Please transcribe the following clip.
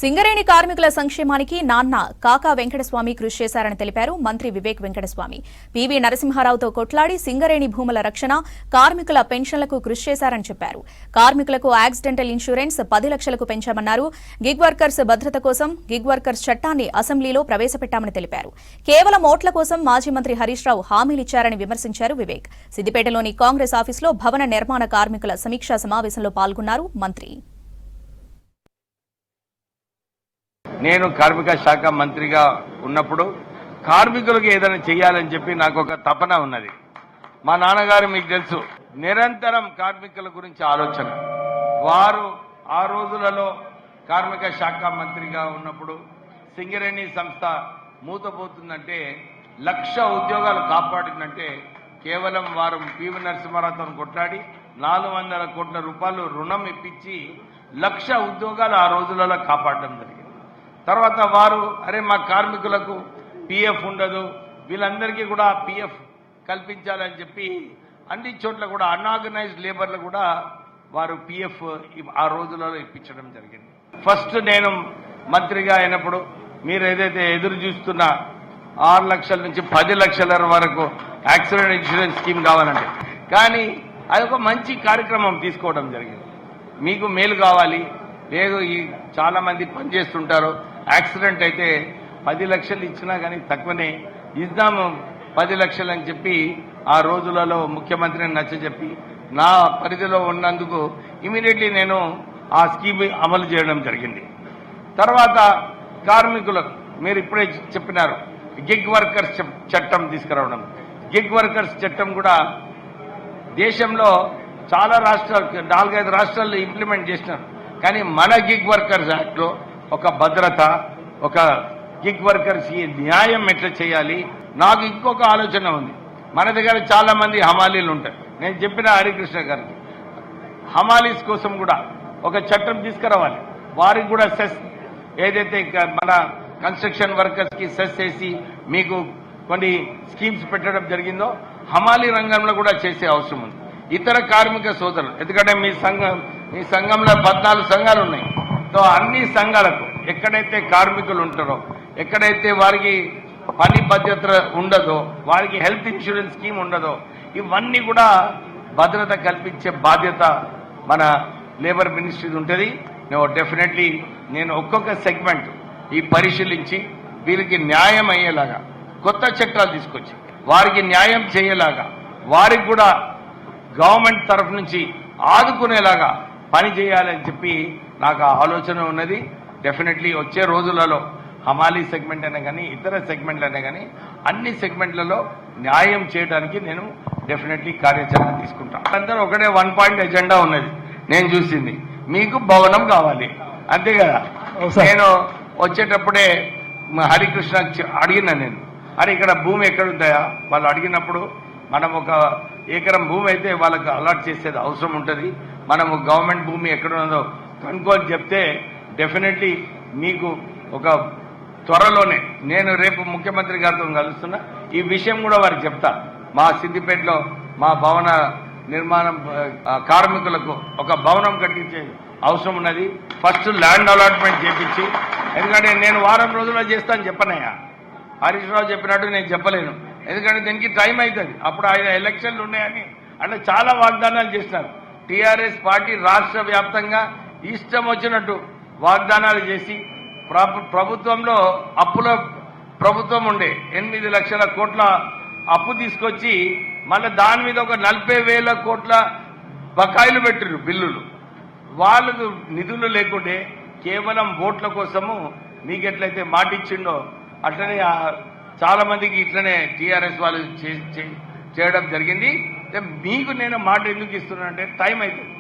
సింగరేణి కార్మికుల సంక్షేమానికి నాన్న కాకా వెంకటస్వామి కృషి చేశారని తెలిపారు మంత్రి వివేక్ వెంకటస్వామి. పివి నరసింహారావుతో కొట్లాడి సింగరేణి భూముల రక్షణ, కార్మికుల పెన్షన్లకు కృషి చేశారని చెప్పారు. కార్మికులకు యాక్సిడెంటల్ ఇన్సూరెన్స్ 10 లక్షలకు పెంచామన్నారు. గిగ్ వర్కర్స్ భద్రత కోసం గిగ్ వర్కర్స్ చట్టాన్ని అసెంబ్లీలో ప్రవేశపెట్టామని తెలిపారు. కేవలం ఓట్ల కోసం మాజీ మంత్రి హరీష్ రావు హామీలిచ్చారని విమర్శించారు వివేక్. సిద్దిపేటలోని కాంగ్రెస్ ఆఫీసులో భవన నిర్మాణ కార్మికుల సమీక్షా సమావేశంలో పాల్గొన్నారు మంత్రి. నేను కార్మిక శాఖ మంత్రిగా ఉన్నప్పుడు కార్మికులకు ఏదైనా చేయాలని చెప్పి నాకు ఒక తపన ఉన్నది. మా నాన్నగారు మీకు తెలుసు, నిరంతరం కార్మికుల గురించి ఆలోచన. వారు ఆ రోజులలో కార్మిక శాఖ మంత్రిగా ఉన్నప్పుడు సింగరేణి సంస్థ మూతపోతుందంటే 1,00,000 ఉద్యోగాలు కాపాడిందంటే కేవలం వారు పివి నరసింహారావుతో కొట్లాడి 400 కోట్ల రూపాయలు రుణం ఇప్పించి 1,00,000 ఉద్యోగాలు ఆ రోజులలో కాపాడడం జరిగింది. తర్వాత వారు మా కార్మికులకు పిఎఫ్ ఉండదు, వీళ్ళందరికీ కూడా పిఎఫ్ కల్పించాలని చెప్పి అన్ని చోట్ల కూడా అన్ఆర్గనైజ్డ్ లేబర్లు కూడా వారు పిఎఫ్ ఆ రోజులలో ఇప్పించడం జరిగింది. ఫస్ట్ నేను మంత్రిగా అయినప్పుడు మీరు ఏదైతే ఎదురు చూస్తున్న 6 లక్షల నుంచి 10 లక్షల వరకు యాక్సిడెంట్ ఇన్సూరెన్స్ స్కీమ్ కావాలంటే, కానీ అది ఒక మంచి కార్యక్రమం తీసుకోవడం జరిగింది. మీకు మేలు కావాలి, లేదు ఈ చాలా మంది పనిచేస్తుంటారు, యాక్సిడెంట్ అయితే 10 లక్షలు ఇచ్చినా కానీ తక్కువనే ఇద్దాము 10 లక్షలు అని చెప్పి ఆ రోజులలో ముఖ్యమంత్రిని నచ్చజెప్పి నా పరిధిలో ఉన్నందుకు ఇమీడియట్లీ నేను ఆ స్కీమ్ అమలు చేయడం జరిగింది. తర్వాత కార్మికులకు మీరు ఇప్పుడే చెప్పినారు, గిగ్ వర్కర్స్ చట్టం తీసుకురావడం. గిగ్ వర్కర్స్ చట్టం కూడా దేశంలో చాలా రాష్ట్రాలు 4-5 రాష్ట్రాల్లో ఇంప్లిమెంట్ చేసినారు. కానీ మన గిగ్ వర్కర్స్ యాక్ట్లో ఒక భద్రత, ఒక గిగ్ వర్కర్స్ న్యాయం ఎట్లా చేయాలి. నాకు ఇంకొక ఆలోచన ఉంది. మన దగ్గర చాలా మంది హమాలీలు ఉంటారు. నేను చెప్పిన హరికృష్ణ గారికి హమాలీస్ కోసం కూడా ఒక చట్టం తీసుకురావాలి. వారికి కూడా సెస్ ఏదైతే మన కన్స్ట్రక్షన్ వర్కర్స్ కి సెస్ చేసి మీకు కొన్ని స్కీమ్స్ పెట్టడం జరిగిందో హమాలీ రంగంలో కూడా చేసే అవసరం ఉంది. ఇతర కార్మిక సోదరులు, ఎందుకంటే మీ సంఘంలో 14 సంఘాలు ఉన్నాయి. సో అన్ని సంఘాలకు ఎక్కడైతే కార్మికులు ఉంటారో, ఎక్కడైతే వారికి పని భద్రత ఉండదో, వారికి హెల్త్ ఇన్సూరెన్స్ స్కీమ్ ఉండదో, ఇవన్నీ కూడా భద్రత కల్పించే బాధ్యత మన లేబర్ మినిస్ట్రీ ఉంటుంది. డెఫినెట్లీ నేను ఒక్కొక్క సెగ్మెంట్ పరిశీలించి వీరికి న్యాయం అయ్యేలాగా కొత్త చట్టాలు తీసుకొచ్చి వారికి న్యాయం చేయలాగా, వారికి కూడా గవర్నమెంట్ తరఫు నుంచి ఆదుకునేలాగా పని చేయాలని చెప్పి నాకు ఆలోచన ఉన్నది. డెఫినెట్లీ వచ్చే రోజులలో హమాలీ సెగ్మెంట్ అయినా కానీ ఇతర సెగ్మెంట్లు అయినా కానీ అన్ని సెగ్మెంట్లలో న్యాయం చేయడానికి నేను డెఫినెట్లీ కార్యాచరణ తీసుకుంటాను. అందరూ ఒకటే 1 పాయింట్ ఎజెండా ఉన్నది. నేను చూసింది మీకు భవనం కావాలి, అంతే కదా. నేను వచ్చేటప్పుడే హరికృష్ణ అడిగినా, నేను ఇక్కడ భూమి ఎక్కడుంటాయా వాళ్ళు అడిగినప్పుడు, మనం ఒక ఎకరం భూమి అయితే వాళ్ళకి అలాట్ చేసేది అవసరం ఉంటుంది. మనము గవర్నమెంట్ భూమి ఎక్కడ ఉందో కనుక్కొని చెప్తే డెఫినెట్లీ మీకు ఒక త్వరలోనే నేను రేపు ముఖ్యమంత్రి గారితో కలుస్తున్నా, ఈ విషయం కూడా వారికి చెప్తా. మా సిద్దిపేటలో మా భవన నిర్మాణం కార్మికులకు ఒక భవనం కట్టించే అవసరం ఉన్నది. ఫస్ట్ ల్యాండ్ అలాట్మెంట్ చేపించి, ఎందుకంటే నేను వారం రోజుల్లో చేస్తాను చెప్పనయ్యా. హరీష్ రావు చెప్పినట్టు నేను చెప్పలేను, ఎందుకంటే దీనికి టైం అవుతుంది. అప్పుడు ఆయన ఎలక్షన్లు ఉన్నాయని అంటే చాలా వాగ్దానాలు చేసినారు. టీఆర్ఎస్ పార్టీ రాష్ట్ర వ్యాప్తంగా ఇష్టం వచ్చినట్టు వాగ్దానాలు చేసి ప్రభుత్వంలో అప్పుల ప్రభుత్వం ఉండే 8 లక్షల కోట్ల అప్పు తీసుకొచ్చి మళ్ళీ దాని మీద ఒక 40,000 కోట్ల బకాయిలు పెట్టిరు బిల్లులు. వాళ్ళకు నిధులు లేకుంటే కేవలం ఓట్ల కోసము మీకు ఎట్లయితే మాటిచ్చిండో అట్లనే చాలా మందికి ఇట్లనే టీఆర్ఎస్ వాళ్ళు చేయడం జరిగింది. మీకు నేను మాట ఎందుకు ఇస్తున్నానంటే టైం అవుతుంది.